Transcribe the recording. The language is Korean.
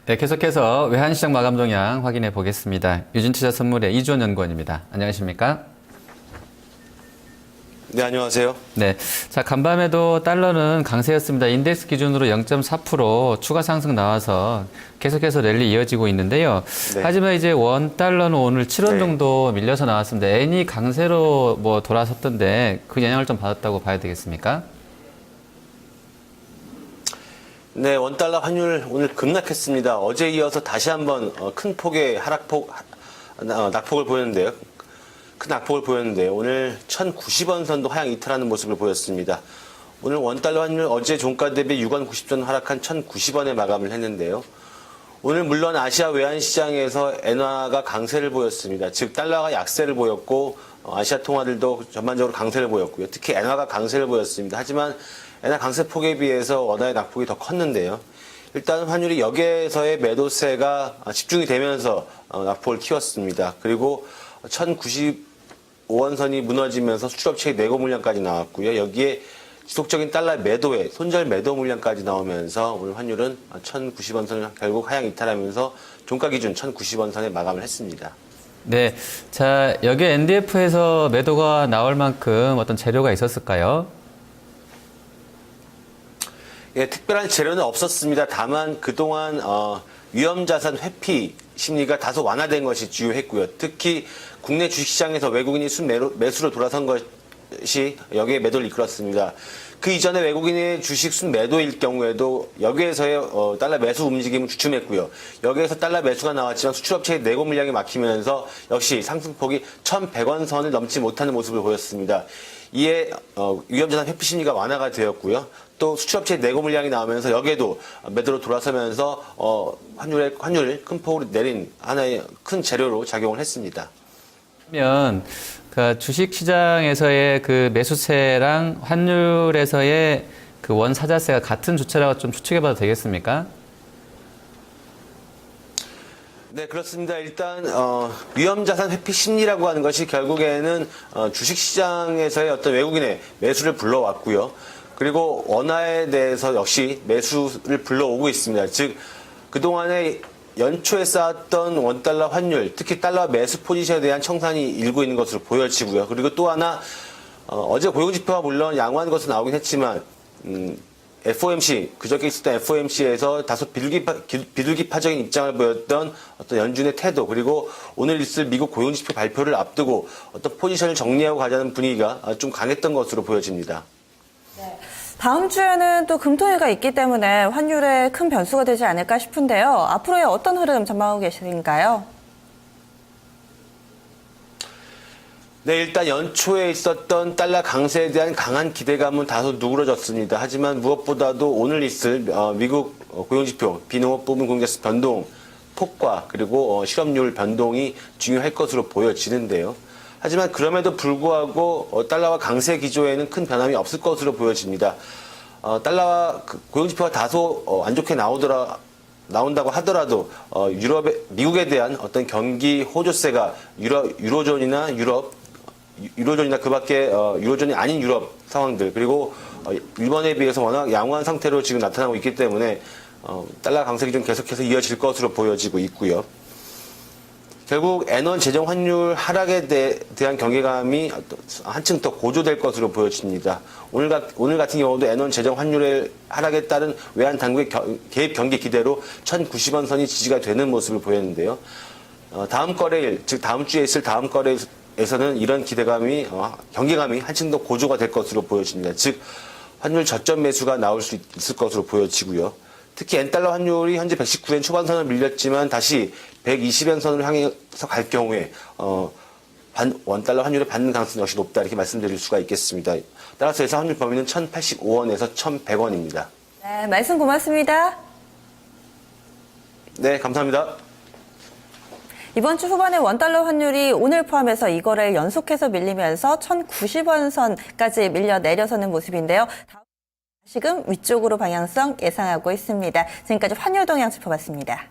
네, 계속해서 외환시장 마감 동향 확인해 보겠습니다. 유진투자선물의 이주원 연구원입니다. 안녕하십니까? 네, 안녕하세요. 네, 자 간밤에도 달러는 강세였습니다. 인덱스 기준으로 0.4% 추가 상승 나와서 계속해서 랠리 이어지고 있는데요. 네. 하지만 이제 원 달러는 오늘 7원 네. 정도 밀려서 나왔습니다. 엔이 강세로 돌아섰던데 그 영향을 좀 받았다고 봐야 되겠습니까? 네, 원달러 환율 오늘 급락했습니다. 어제 이어서 다시 한번 큰 폭의 낙폭을 보였는데요. 큰 낙폭을 보였는데요. 오늘 1,090원 선도 하향 이탈하는 모습을 보였습니다. 오늘 원달러 환율 어제 종가 대비 6원 90전 하락한 1,090원에 마감을 했는데요. 오늘 물론 아시아 외환시장에서 엔화가 강세를 보였습니다. 즉 달러가 약세를 보였고 아시아 통화들도 전반적으로 강세를 보였고요. 특히 엔화가 강세를 보였습니다. 하지만 엔화 강세 폭에 비해서 원화의 낙폭이 더 컸는데요. 일단 환율이 여기에서의 매도세가 집중이 되면서 낙폭을 키웠습니다. 그리고 1,095원 선이 무너지면서 수출업체의 내고 물량까지 나왔고요. 여기에 지속적인 달러 매도에 손절 매도 물량까지 나오면서 오늘 환율은 1,090원 선을 결국 하향 이탈하면서 종가 기준 1,090원 선에 마감을 했습니다. 네, 자 여기 NDF에서 매도가 나올 만큼 어떤 재료가 있었을까요? 예, 특별한 재료는 없었습니다. 다만 그동안 위험자산 회피 심리가 다소 완화된 것이 주요했고요. 특히 국내 주식시장에서 외국인이 순매수로 돌아선 것이 여기에 매도를 이끌었습니다. 그 이전에 외국인의 주식 순매도일 경우에도 여기에서의 달러 매수 움직임은 주춤했고요. 여기에서 달러 매수가 나왔지만 수출업체의 내고 물량이 막히면서 역시 상승폭이 1,100원 선을 넘지 못하는 모습을 보였습니다. 이에 위험자산 회피 심리가 완화가 되었고요. 또 수출업체의 내고 물량이 나오면서 여기에도 매도로 돌아서면서 환율을 큰 폭으로 내린 하나의 큰 재료로 작용을 했습니다. 그러면 그 주식시장에서의 그 매수세랑 환율에서의 그 원사자세가 같은 주체라고 좀 추측해봐도 되겠습니까? 네, 그렇습니다. 일단 위험자산 회피 심리라고 하는 것이 결국에는 주식시장에서의 어떤 외국인의 매수를 불러왔고요. 그리고 원화에 대해서 역시 매수를 불러오고 있습니다. 즉 그동안에 연초에 쌓았던 원달러 환율, 특히 달러 매수 포지션에 대한 청산이 일고 있는 것으로 보여지고요. 그리고 또 하나 어제 고용지표가 물론 양호한 것은 나오긴 했지만 FOMC, 그저께 있었던 FOMC에서 다소 비둘기파적인 입장을 보였던 어떤 연준의 태도, 그리고 오늘 있을 미국 고용지표 발표를 앞두고 어떤 포지션을 정리하고 가자는 분위기가 좀 강했던 것으로 보여집니다. 네. 다음 주에는 또 금토일가 있기 때문에 환율에 큰 변수가 되지 않을까 싶은데요. 앞으로의 어떤 흐름 전망하고 계신가요? 네, 일단 연초에 있었던 달러 강세에 대한 강한 기대감은 다소 누그러졌습니다. 하지만 무엇보다도 오늘 있을 미국 고용지표, 비농업 부분 공개수 변동, 폭과 그리고 실업률 변동이 중요할 것으로 보여지는데요. 하지만 그럼에도 불구하고 달러와 강세 기조에는 큰 변함이 없을 것으로 보여집니다. 달러와 고용지표가 다소 안 좋게 나온다고 하더라도 미국에 대한 어떤 경기 호조세가 유로존이나 그밖에 유로존이 아닌 유럽 상황들, 그리고 일본에 비해서 워낙 양호한 상태로 지금 나타나고 있기 때문에 달러 강세 기준 계속해서 이어질 것으로 보여지고 있고요. 결국 N1 재정 환율 하락에 대한 경계감이 한층 더 고조될 것으로 보여집니다. 오늘 같은 경우도 N1 재정 환율의 하락에 따른 외환 당국의 개입 경기 기대로 1,090원 선이 지지가 되는 모습을 보였는데요. 다음 거래일, 즉 다음 주에 있을 다음 거래일에서는 이런 경계감이 한층 더 고조가 될 것으로 보여집니다. 즉 환율 저점 매수가 나올 수 있을 것으로 보여지고요. 특히 N달러 환율이 현재 119엔 초반선을 밀렸지만 다시 120엔 선을 향해서 갈 경우에 원달러 환율의 받는 가능성이 역시 높다, 이렇게 말씀드릴 수가 있겠습니다. 따라서 예상 환율 범위는 1,085원에서 1,100원입니다. 네, 말씀 고맙습니다. 네, 감사합니다. 이번 주 후반에 원달러 환율이 오늘 포함해서 이거를 연속해서 밀리면서 1,090원 선까지 밀려 내려서는 모습인데요. 다시금 위쪽으로 방향성 예상하고 있습니다. 지금까지 환율 동향 짚어봤습니다.